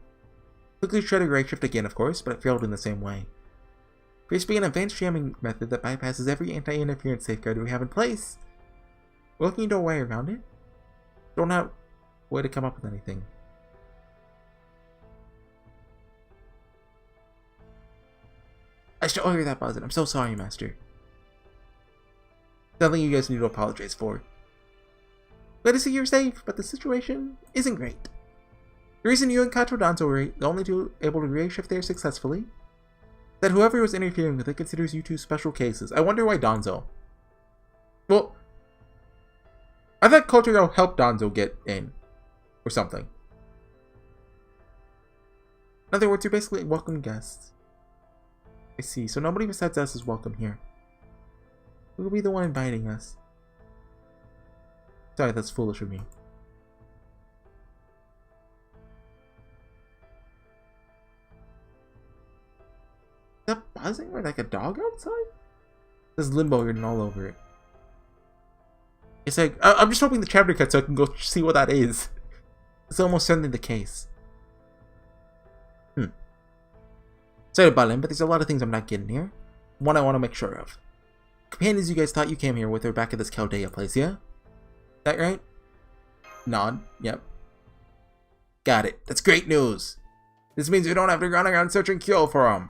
Quickly tried to gray shift again, of course, but it failed in the same way. Appears to be an advanced jamming method that bypasses every anti-interference safeguard we have in place. We're looking into a way around it. Don't have a way to come up with anything. I still owe you that buzzing. I'm so sorry, Master. Nothing you guys need to apologize for. Glad to see you're safe, but the situation isn't great. The reason you and Kato Danzo were the only two able to reshift there successfully is that whoever was interfering with it considers you two special cases. I wonder why Danzo. Well, I thought Kotaro helped Danzo get in. Or something. In other words, you're basically welcome guests. I see, so nobody besides us is welcome here. Who will be the one inviting us? Sorry, that's foolish of me. Is that buzzing like a dog outside? There's limbo written all over it. It's like, I'm just hoping the chapter cuts so I can go see what that is. It's almost certainly the case. Sorry about him, but there's a lot of things I'm not getting here. One I want to make sure of. Companions you guys thought you came here with are back at this Chaldea place, yeah? That right? Nod. Yep. Got it. That's great news. This means we don't have to run around searching Kyo for them.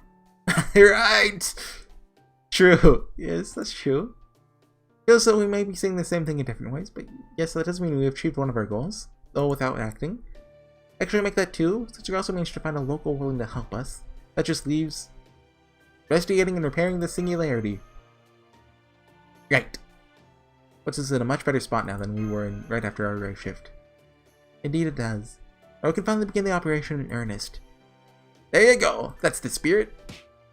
Right! True. Yes, that's true. Feels so we may be seeing the same thing in different ways, but yes, that does mean we have achieved one of our goals, though without acting. Actually, make that two, since we also managed to find a local willing to help us. That just leaves investigating and repairing the singularity. Right. Puts us in a much better spot now than we were in right after our gray shift. Indeed it does. Now we can finally begin the operation in earnest. There you go. That's the spirit.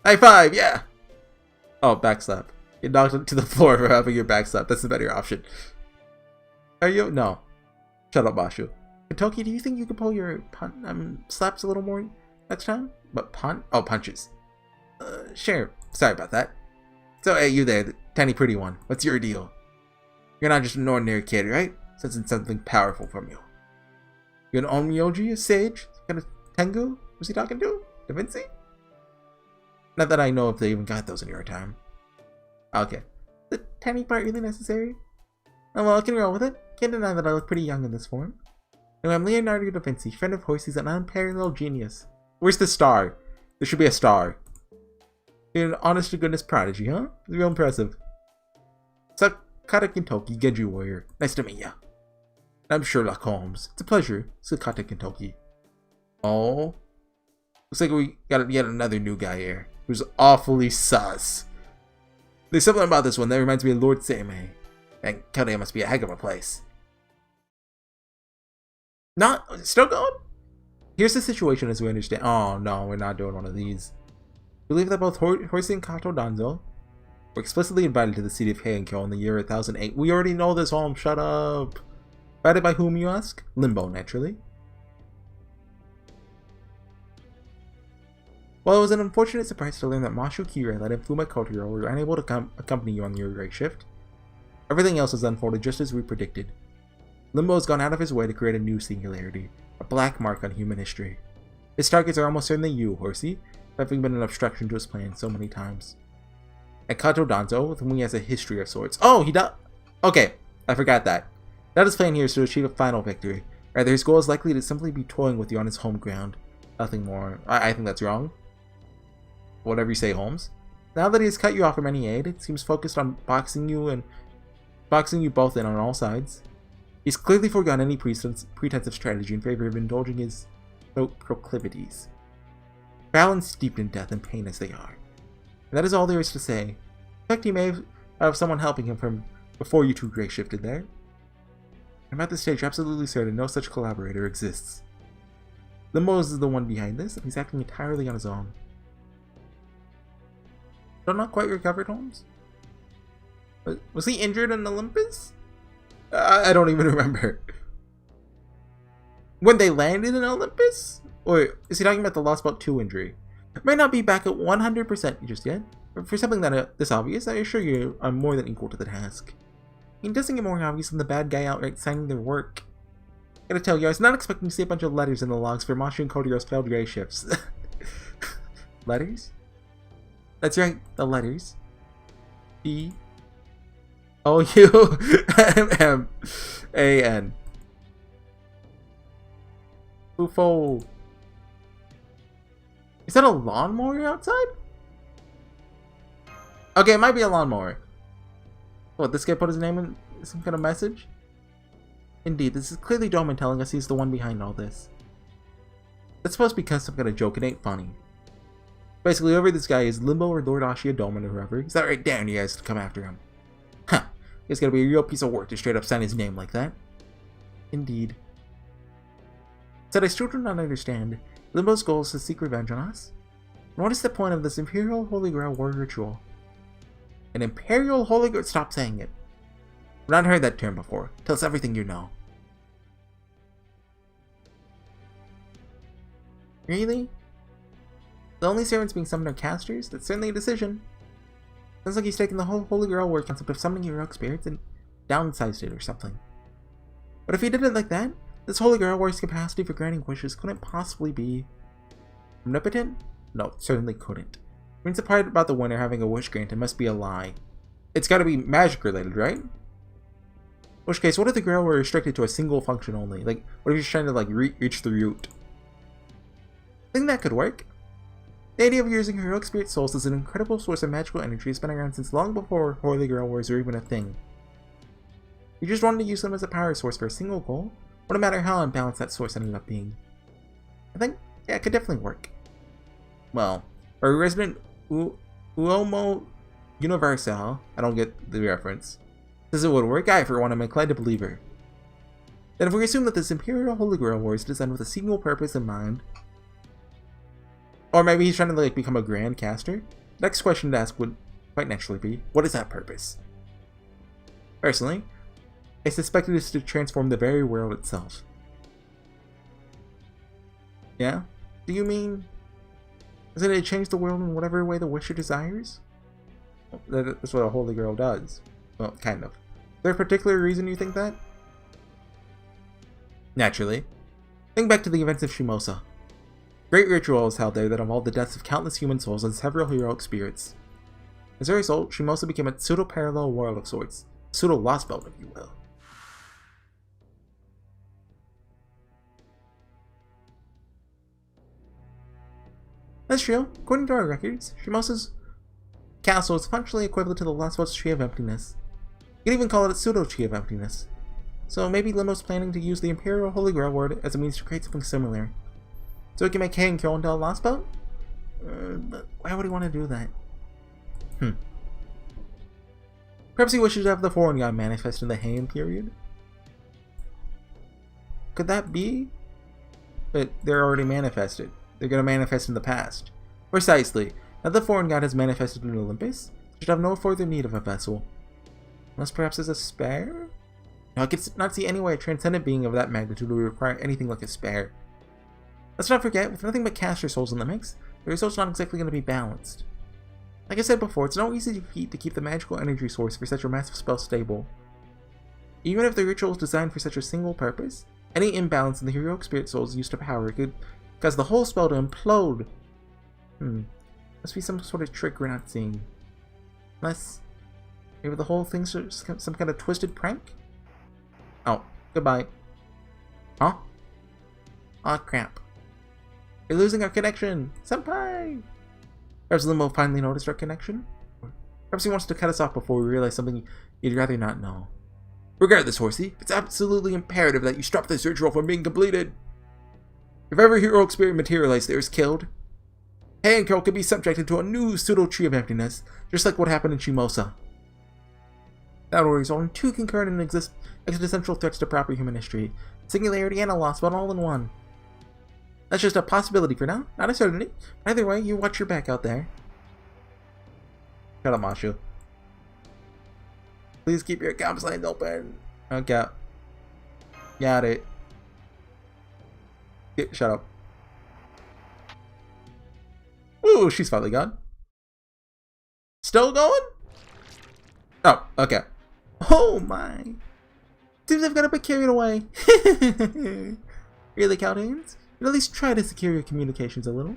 High five, yeah. Oh, backslap. You knocked to the floor for having your backslap. That's the better option. Are you? No. Shut up, Bashu. Toki, do you think you could pull your slaps a little more next time? But oh, punches. Sure. Sorry about that. So, hey, you there, the tiny pretty one. What's your deal? You're not just an ordinary kid, right? Sensing something powerful from you. You're an Onmyoji, a sage? Kind of Tengu? Was he talking to? Da Vinci? Not that I know if they even got those in your time. Okay. The tiny part really necessary? Oh, well, I can roll with it. Can't deny that I look pretty young in this form. Anyway, I'm Leonardo da Vinci, friend of Horsey's and unparalleled genius. Where's the star? There should be a star. You're an honest-to-goodness prodigy, huh? It's real impressive. Sakata Kintoki, Genji warrior. Nice to meet ya. I'm Sherlock Holmes. It's a pleasure, Sakata Kintoki. Oh. Looks like we got yet another new guy here, who's awfully sus. There's something about this one that reminds me of Lord Seimei. And Chaldea must be a heck of a place. Not still going? Here's the situation as we understand. Oh no, we're not doing one of these. We believe that both Horsey and Kato Danzo were explicitly invited to the city of Heian-Kyo in the year 1008. We already know this, Holmes. Shut up. Invited by whom, you ask? Limbo, naturally. Well, it was an unfortunate surprise to learn that Mashu Kirei and Fuma Kotaro were unable to accompany you on your gray shift. Everything else has unfolded just as we predicted. Limbo has gone out of his way to create a new singularity, a black mark on human history. His targets are almost certainly you, Horsey, having been an obstruction to his plan so many times. And Kato Danzo, with whom he has a history of sorts. Oh, he does. Okay, I forgot that. Now his plan here is to achieve a final victory. Rather, his goal is likely to simply be toying with you on his home ground. Nothing more. I think that's wrong. Whatever you say, Holmes. Now that he has cut you off from any aid, it seems focused on boxing you both in on all sides. He's clearly forgone any pretense of strategy in favor of indulging his proclivities. Foul and steeped in death and pain as they are. And that is all there is to say. In fact, he may have someone helping him from before you two gray shifted there. I'm at this stage absolutely certain no such collaborator exists. Limbo is the one behind this, and he's acting entirely on his own. Still not quite recovered, Holmes? Was he injured in Olympus? I don't even remember. When they landed in Olympus? Or is he talking about the Lost Boat 2 injury? May not be back at 100% just yet, but for something that this obvious, I assure you I'm more than equal to the task. It doesn't get more obvious than the bad guy outright signing their work. Gotta tell you, I was not expecting to see a bunch of letters in the logs for Mashi and Kotiro's failed gray shifts. Letters? That's right, the letters. E O U M M A N. Ufo. Is that a lawnmower outside? Okay, it might be a lawnmower. What, this guy put his name in some kind of message? Indeed, this is clearly Doman telling us he's the one behind all this. That's supposed to be some kind of joke, it ain't funny. Basically, whoever this guy is, Limbo or Lord Ashia Doman or whoever, he's not right down you guys to come after him. Huh, it's gonna be a real piece of work to straight up sign his name like that. Indeed. Said I still do not understand. Limbo's goal is to seek revenge on us? And what is the point of this Imperial Holy Grail war ritual? An Imperial Holy Grail? Stop saying it. I've not heard that term before. Tell us everything you know. Really? The only servants being summoned are casters? That's certainly a decision. Sounds like he's taken the whole Holy Grail war concept of summoning heroic spirits and downsized it or something. But if he did it like that, this Holy Grail war's capacity for granting wishes couldn't possibly be omnipotent? No, it certainly couldn't. It means the part about the winner having a wish granted must be a lie. It's gotta be magic related, right? In which case, what if the Grail were restricted to a single function only? Like, what if you're trying to like reach the root? I think that could work. The idea of using heroic spirit souls as an incredible source of magical energy has been around since long before Holy Grail wars were even a thing. You just wanted to use them as a power source for a single goal, no matter how unbalanced that source ended up being. I think, yeah, it could definitely work. Well, our resident Uomo Universal, I don't get the reference, says it would work. I, for one, am inclined to believe her. Then if we assume that this Imperial Holy Grail war is designed with a single purpose in mind, or maybe he's trying to like become a grand caster, next question to ask would quite naturally be, what is that purpose? Personally, I suspect it is to transform the very world itself. Yeah? Do you mean... is it to change the world in whatever way the wisher desires? Well, that's what a Holy Grail does. Well, kind of. Is there a particular reason you think that? Naturally. Think back to the events of Shimosa. Great ritual was held there that involved the deaths of countless human souls and several heroic spirits. As a result, Shimosa became a pseudo-parallel world of sorts. Pseudo-lost belt, if you will. That's true. According to our records, Shimosa's castle is functionally equivalent to the Lost Belt's Tree of Emptiness. You could even call it a pseudo-Tree of Emptiness. So maybe Limbo's planning to use the Imperial Holy Grail word as a means to create something similar. So he can make Heian-Kyo into a Lost Belt? But why would he want to do that? Perhaps he wishes to have the Foreign God manifest in the Heian period? Could that be? But they're already manifested. They're going to manifest in the past. Precisely. Now the Foreign God has manifested in Olympus, should have no further need of a vessel. Unless perhaps as a spare? No, I could not see any way a transcendent being of that magnitude would require anything like a spare. Let's not forget, with nothing but caster souls in the mix, the result's not exactly going to be balanced. Like I said before, it's no easy feat to keep the magical energy source for such a massive spell stable. Even if the ritual is designed for such a single purpose, any imbalance in the heroic spirit souls used to power could cause the whole spell to implode. Must be some sort of trick we're not seeing. Unless, maybe the whole thing's just some kind of twisted prank? Oh, goodbye. Huh? Aw, crap. We're losing our connection! Senpai! Perhaps Limbo finally noticed our connection? Or perhaps he wants to cut us off before we realize something you'd rather not know. Regardless, Horsey, it's absolutely imperative that you stop this ritual from being completed. If every heroic spirit materialized there is killed, Heian-Kyo could be subjected to a new pseudo-Tree of Emptiness, just like what happened in Shimosa. That will result in two concurrent and existential threats to proper human history, singularity and a lost one all in one. That's just a possibility for now, not a certainty. Either way, you watch your back out there. Shut up, Mashu. Please keep your comms lines open. Okay. Got it. Shut up. Woo! Ooh, she's finally gone. Still going? Oh, okay. Oh my. Seems I've got a bit carried away. Really, Cowdanes? You'd at least try to secure your communications a little.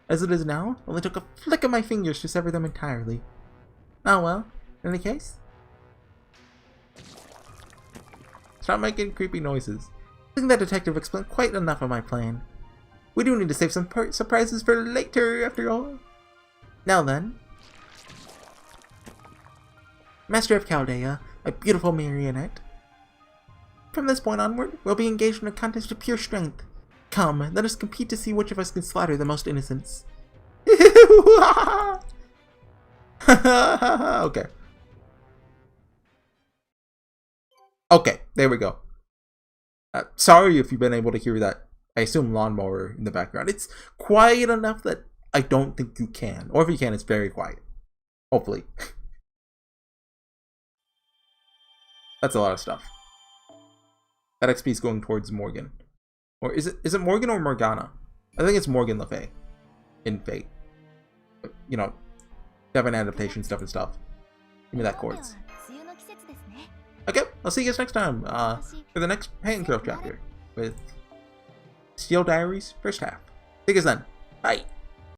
As it is now, it only took a flick of my fingers to sever them entirely. Oh well, in any case. Stop making creepy noises. I think that detective explained quite enough of my plan. We do need to save some surprises for later, after all. Now then. Master of Chaldea, my beautiful marionette. From this point onward, we'll be engaged in a contest of pure strength. Come, let us compete to see which of us can slaughter the most innocents. Okay. Okay, there we go. Sorry if you've been able to hear that, I assume, lawnmower in the background. It's quiet enough that I don't think you can. Or if you can, it's very quiet. Hopefully. That's a lot of stuff. That XP is going towards Morgan. Or is it Morgan or Morgana? I think it's Morgan Le Fay in Fate. You know, Devon adaptation stuff and stuff. Give me that quartz. Okay, I'll see you guys next time for the next Heian-Kyo chapter with Steel Diaries first half. See you guys then. Bye.